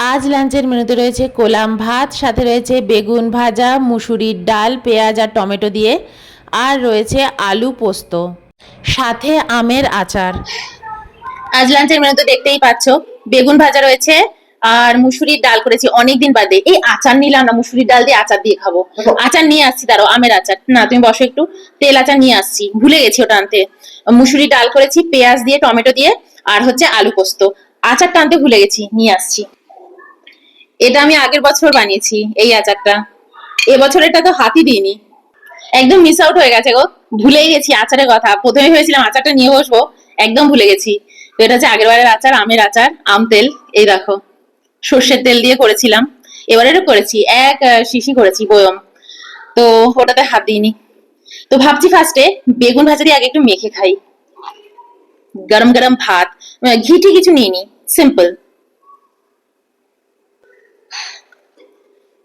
আজ লাঞ্চের মেনুতে রয়েছে কোলাম ভাত, সাথে রয়েছে বেগুন ভাজা, মুসুরির ডাল, পেঁয়াজ আর টমেটো দিয়ে, আর রয়েছে আলু পোস্ত, সাথে আমের আচার। আজ লাঞ্চের মেনু তো দেখতেই পাচ্ছ, বেগুন ভাজা রয়েছে আর মুসুরির ডাল করেছি অনেকদিন বাদে। এই আচার নিলাম না, মুসুরির ডাল দিয়ে আচার দিয়ে খাবো। আচার নিয়ে আসছি, দাঁড়াও, আমের আচার না, তুমি বসো একটু। তেল আচার নিয়ে আসছি, ভুলে গেছি ওটা আনতে। মুসুরির ডাল করেছি পেঁয়াজ দিয়ে, টমেটো দিয়ে, আর হচ্ছে আলু পোস্ত। আচারটা আনতে ভুলে গেছি, নিয়ে আসছি। এটা আমি আগের বছর বানিয়েছি এই আচারটা, এবছর এটা তো হাতই দিইনি, একদম মিস আউট হয়ে গেছে গো। ভুলেই গেছি আচারের কথা, প্রথমে ভেবেছিলাম আচারটা নিয়ে বসবো, একদম ভুলে গেছি। তো এটা হচ্ছে আগের বারের আচার, আমের আচার, আম তেল। এই দেখো, সর্ষের তেল দিয়ে করেছিলাম। এবারেরও করেছি, এক শিশি করেছি বয়ম। তো ওটাতে হাত দিইনি। তো ভাবছি ফার্স্টে বেগুন ভাজা দিয়ে আগে একটু মেখে খাই। গরম গরম ভাত, ঘিটি কিছু নিইনি, সিম্পল।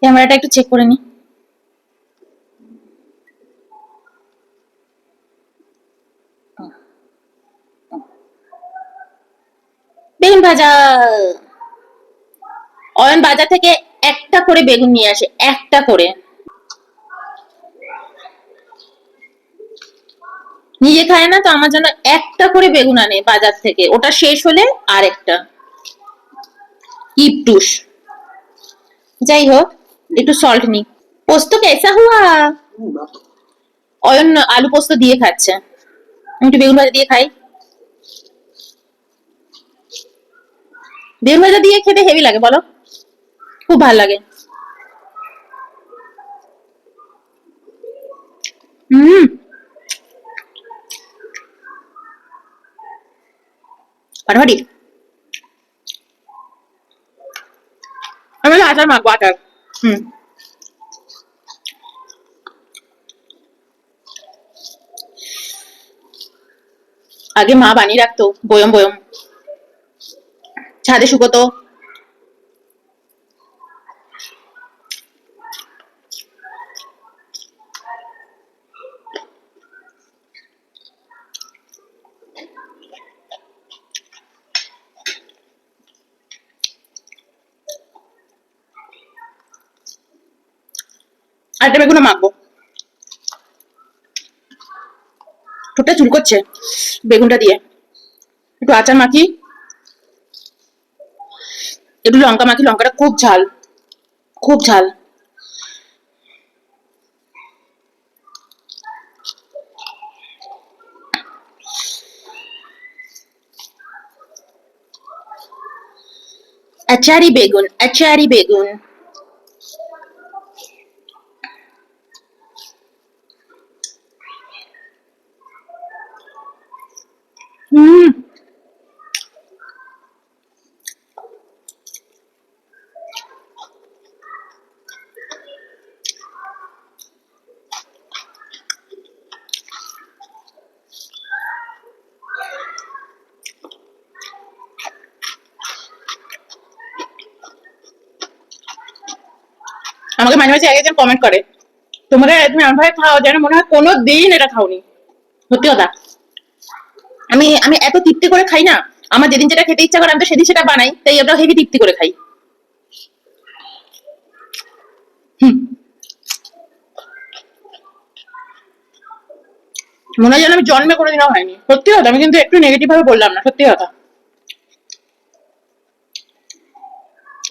ক্যামেরাটা একটু চেক করে নি। বেগুন ভাজা। অয়ন বাজার থেকে একটা করে বেগুন নিয়ে আসে, একটা করে। নিজে খায় না তো আমার জন্য একটা করে বেগুন আনে বাজার থেকে, ওটা শেষ হলে আর একটা। কিপটুস। যাই হোক, একটু সল্ট নি। পোস্ত কেসা হুয়া? অয়ন আলু পোস্ত দিয়ে খাচ্ছে, আমি একটু বেগুন ভাজা দিয়ে খাই। বেগুন ভাজা দিয়ে খেতে হেভি লাগে বলো, খুব ভালো লাগে। হুম, ফাটাফাটি। আমি আচার মাখবো, আচার। হুম, আগে মা বানিয়ে রাখতো বয়ম বয়ম, ছাদে শুকোতো। আর একটা বেগুনও মাখবো। ঠোঁটটা চুলকোচ্ছে বেগুনটা দিয়ে। একটু আচার মাখি, একটু লঙ্কা মাখি, লঙ্কাটা খুব ঝাল, খুব ঝাল। আচারি বেগুন, আচারি বেগুন। হুম, আমাকে মাঝে মাঝে একজন কমেন্ট করে, তোমাকে তুমি আমার খাও যেন মনে হয় কোনো দিন এটা খাওনি। সত্যি কথা, আমি আমি এত তৃপ্তি করে খাই না, আমার যেদিন যেটা খেতে ইচ্ছা করে আমি তো সেদিন সেটা বানাই, তাই ওটা হেভি তৃপ্তি করে খাই। হুম, মনে হয় যেন আমি জন্মে কোনোদিনও হয়নি। সত্যি কথা, আমি কিন্তু একটু নেগেটিভ ভাবে বললাম না, সত্যি কথা।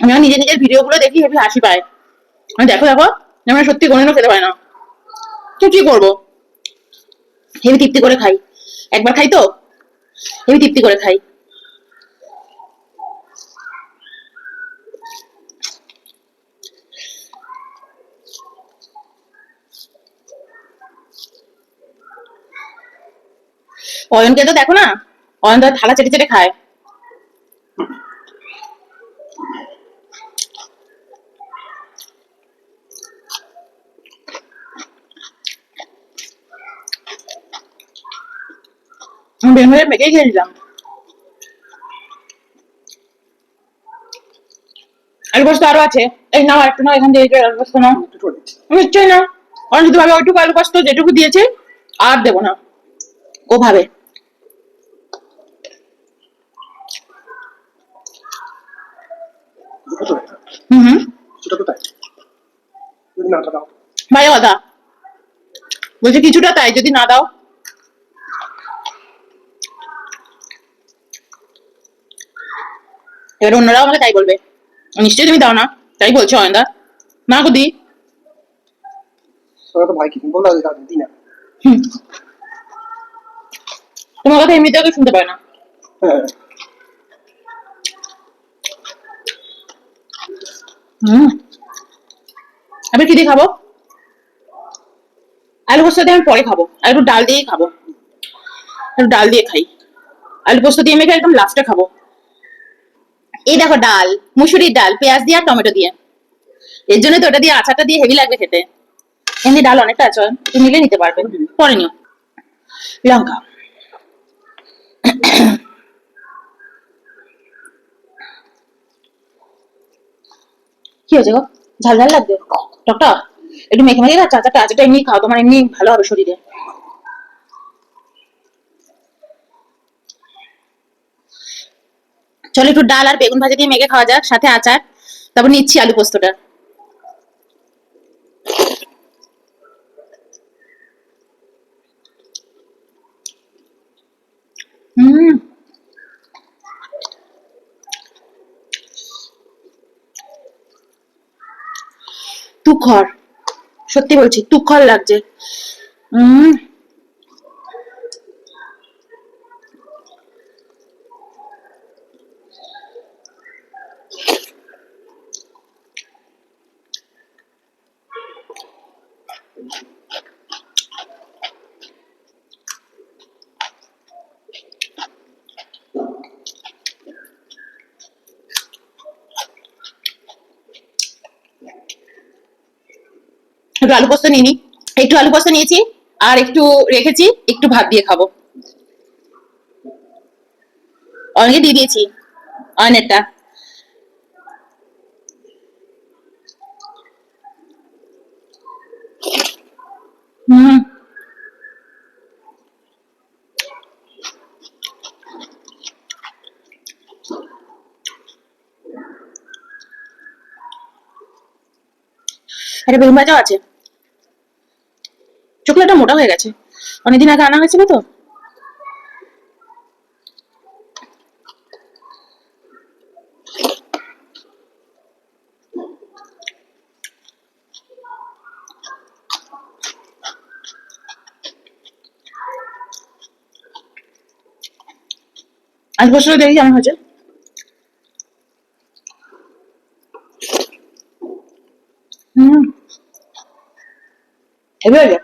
আমি আমার নিজের নিজের ভিডিও গুলো দেখি, হেভি হাসি পায়। আমি দেখো দেখো, আমি সত্যি কোনোদিনও খেতে পাই না। তো কি করবো, হেভি তৃপ্তি করে খাই। একবার খাই তো হেভি তৃপ্তি করে খাই। অয়নকে তো দেখো না, অয়ন তো থালা চেটে চেটে খায়। আমি বের হয়ে মেখেই খেয়ে নিলাম। আলু পোস্ত আরো আছে, এই নাও একটু, নাও এখান থেকে আলু পোস্ত নাও। আমি ইচ্ছাই না, অয়ন শুধু ভাবে ওইটুকু আলু পোস্ত যেটুকু দিয়েছে আর দেবো না, ও ভাবে। দুটো তো এটা হুম হুম কিছুটা তো তাই যদি নাটা দাও ভালো কথা বলছে কিছুটা তাই যদি না দাও। এবার অন্যরাও আমাকে তাই বলবে, নিশ্চয়ই তুমি দাও না, তাই বলছো অয়নদা। না গো দি। তোরা তো ভাই কি তুমি বললা যে দাও দিই না হুম, তোমার কথা এমনিতেও কেউ শুনতে পায় না। হ্যাঁ হুম, আমি কি দিয়ে খাবো? আলু পোস্ত দিয়ে আমি পরে খাবো, আর একটু ডাল দিয়েই খাবো, একটু ডাল দিয়ে খাই। আলু পোস্ত দিয়ে মেখে একদম লাস্টে খাবো। এই দেখো ডাল, মুসুরির ডাল পেঁয়াজ দিয়ে আর টমেটো দিয়ে। এর জন্য তো ওটা দিয়ে আচারটা দিয়ে হেভি লাগবে খেতে। এমনি ডাল অনেকটা আছে, তুমি নিলে নিতে পারবে, পরে নিও। লঙ্কা। কি হয়েছে গো? ঝাল ঝাল লাগবে? টকটা একটু মেখে মেখে খাচ্ছ আচারটা, আচারটা এমনি খাও, তোমার এমনি ভালো হবে শরীরে। চলো একটু ডাল আর বেগুন ভাজা দিয়ে মেখে খাওয়া যাক, সাথে আচার। তারপর নিচ্ছি আলু পোস্তটা। হুম, তুখর, সত্যি বলছি তুখর লাগছে। হুম, একটু আলু পোস্ত নিয়ে নি। একটু আলু পোস্ত নিয়েছি, আর একটু রেখেছি, একটু ভাত দিয়ে খাবো। অনেকে দিয়ে দিয়েছি, অনেকটা। হুম, একটা বেগুন ভাজাও আছে। চোখলাটা মোটা হয়ে গেছে, অনেকদিন আগে আনা হয়েছিল তো। আজ বছর দেখি কেমন হয়েছে। হুম, হেভি হয়েছে।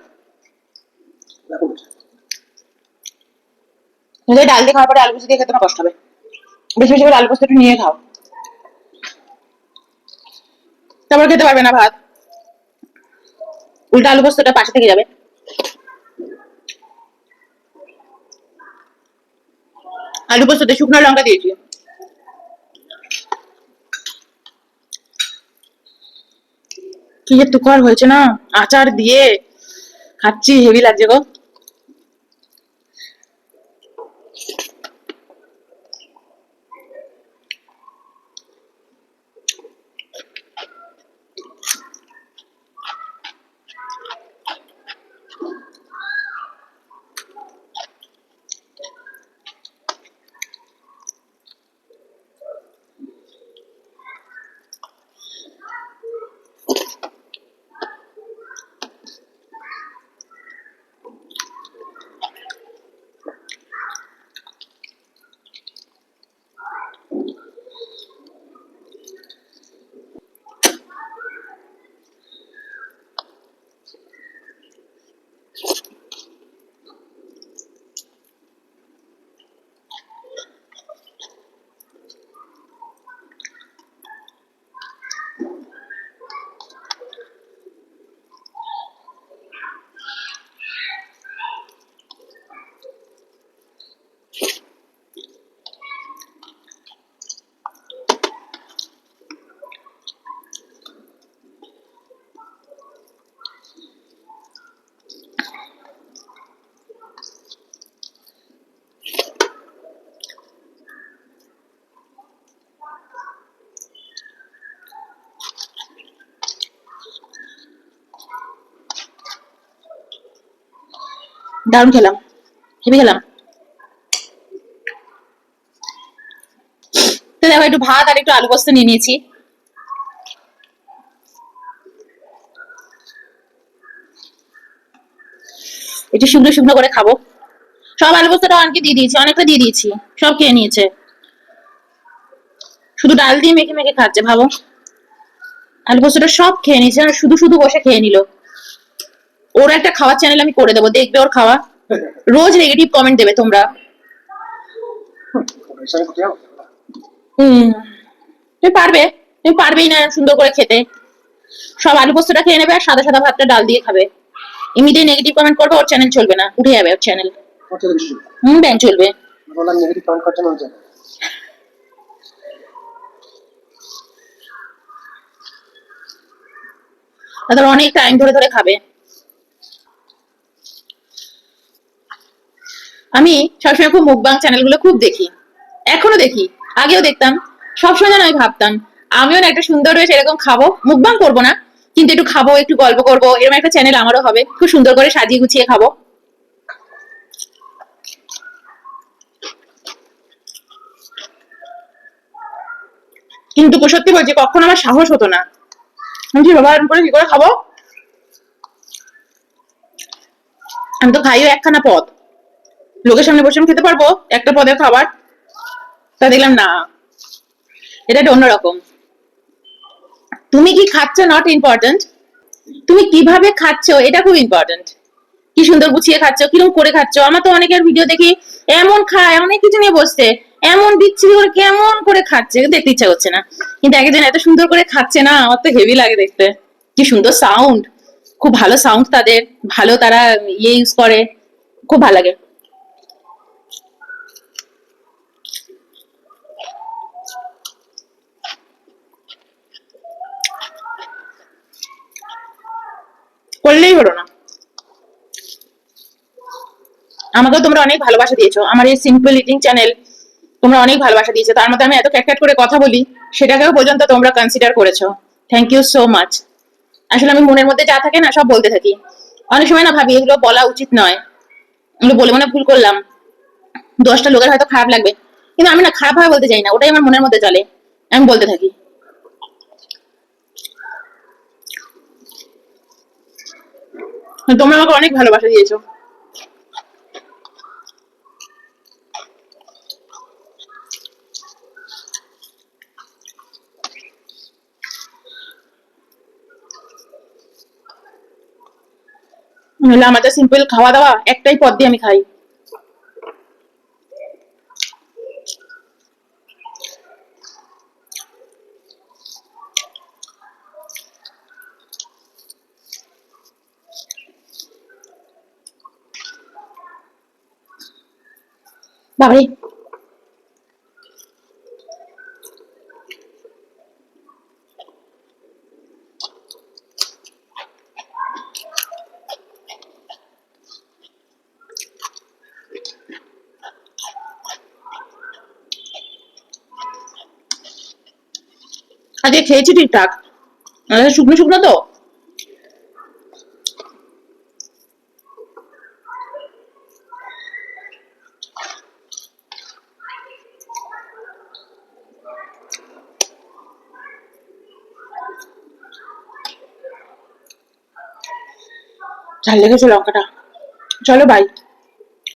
এখন যদি ডাল দিয়ে খাওয়ার পরে আলু পোস্ত দিয়ে খেতে না কষ্ট হবে, বেশি বেশি করে আলু পোস্ত একটু নিয়ে খাও, তারপর খেতে পারবে না ভাত, উল্টা আলু পোস্তটা পাশে থেকে যাবে। আলু পোস্ততে শুকনো লঙ্কা দিয়েছি। কি যে তুখর হয়েছে না, আচার দিয়ে খাচ্ছি, হেভি লাগছে গো। দারুণ খেলাম, হেভি খেলাম। তো দেখো একটু ভাত আর একটু আলু পোস্ত নিয়ে নিয়েছি। একটু শুকনো শুকনো করে খাবো। সব আলু পোস্তটা অনেকে দিয়ে দিয়েছি, অনেকটা দিয়ে দিয়েছি, সব খেয়ে নিয়েছে। শুধু ডাল দিয়ে মেখে মেখে খাচ্ছে, ভাবো। আলু পোস্তটা সব খেয়ে নিয়েছে আর শুধু শুধু বসে খেয়ে নিল। ওর একটা খাওয়ার চ্যানেল আমি করে দেবো, দেখবে ওর খাওয়া। রোজ নেগেটিভ কমেন্ট দেবে তোমরা। এসে কোথায় যাও? হুম, তুমি পারবে, তুমি পারবেই না সুন্দর করে খেতে। সব আলু পোস্তটা খেয়ে নেবে আর সাদা সাদা ভাতটা ডাল দিয়ে খাবে। এমনিতেই নেগেটিভ কমেন্ট করবে, ওর চ্যানেল চলবে না, উঠে যাবে ওর চ্যানেল। কত বেশি? ব্যান চলবে। বললাম নেগেটিভ কমেন্ট করতে না যায়। তাদের অনেক টাইম ধরে ধরে খাবে। আমি সবসময় খুব মুকবাং চ্যানেলগুলো খুব দেখি, এখনো দেখি, আগেও দেখতাম। সবসময় যেন আমি ভাবতাম আমিও না একটা সুন্দর বেশ এরকম খাবো, মুকবাং করবো না কিন্তু একটু খাবো, একটু গল্প করবো, এরকম একটা চ্যানেল আমারও হবে, খুব সুন্দর করে সাজিয়ে গুছিয়ে খাবো। কিন্তু সত্যি বলছি কখনো আমার সাহস হতো না। আমি কি বাবা এরকম করে কি করে খাবো? আমি তো খাইও একখানা পদ, লোকের সামনে বসে আমি খেতে পারবো একটা পদের খাবার? তা দেখলাম না, এটা একটা অন্যরকম। তুমি কি খাচ্ছ নট ইম্পর্টেন্ট, তুমি কিভাবে খাচ্ছ এটা খুব ইম্পর্টেন্ট। কি সুন্দর গুছিয়ে খাচ্ছ, কিরকম করে খাচ্ছ। আমার তো অনেকের ভিডিও দেখি এমন খায়, অনেক কিছু নিয়ে বসছে, এমন বিচ্ছিরি করে কেমন করে খাচ্ছে, দেখতে ইচ্ছা করছে না। কিন্তু একজন এত সুন্দর করে খাচ্ছে না, আমার তো হেভি লাগে দেখতে। কি সুন্দর সাউন্ড, খুব ভালো সাউন্ড তাদের, ভালো তারা ইয়ে ইউজ করে, খুব ভালো লাগে। করলেই হলো না। আমাকেও তোমরা অনেক ভালোবাসা দিয়েছো, আমার এই সিম্পল ইটিং চ্যানেল তোমরা অনেক ভালোবাসা দিয়েছো, তার মধ্যে আমি এত ক্যাট করে কথা বলি, সেটাকেও পর্যন্ত তোমরা কনসিডার করেছো। Thank you so much. আসলে আমি মনের মধ্যে যা থাকে না সব বলতে থাকি। অনেক সময় না ভাবি এগুলো বলা উচিত নয়, এগুলো বলে মনে ভুল করলাম, 10টা লোকের হয়তো খারাপ লাগবে, কিন্তু আমি না খারাপ ভাবে বলতে চাই না, ওটাই আমার মনের মধ্যে চলে, আমি বলতে থাকি। তোমরা আমাকে অনেক ভালোবাসা দিয়েছো। নাহলে আমাদের সিম্পল খাওয়া দাওয়া একটাই পদ দিয়ে আমি খাই। বাবারে, আজকে খেয়েছি ঠিকঠাক, শুকনো শুকনো তো। ঝাল লেগেছে লঙ্কাটা। চলো বাই।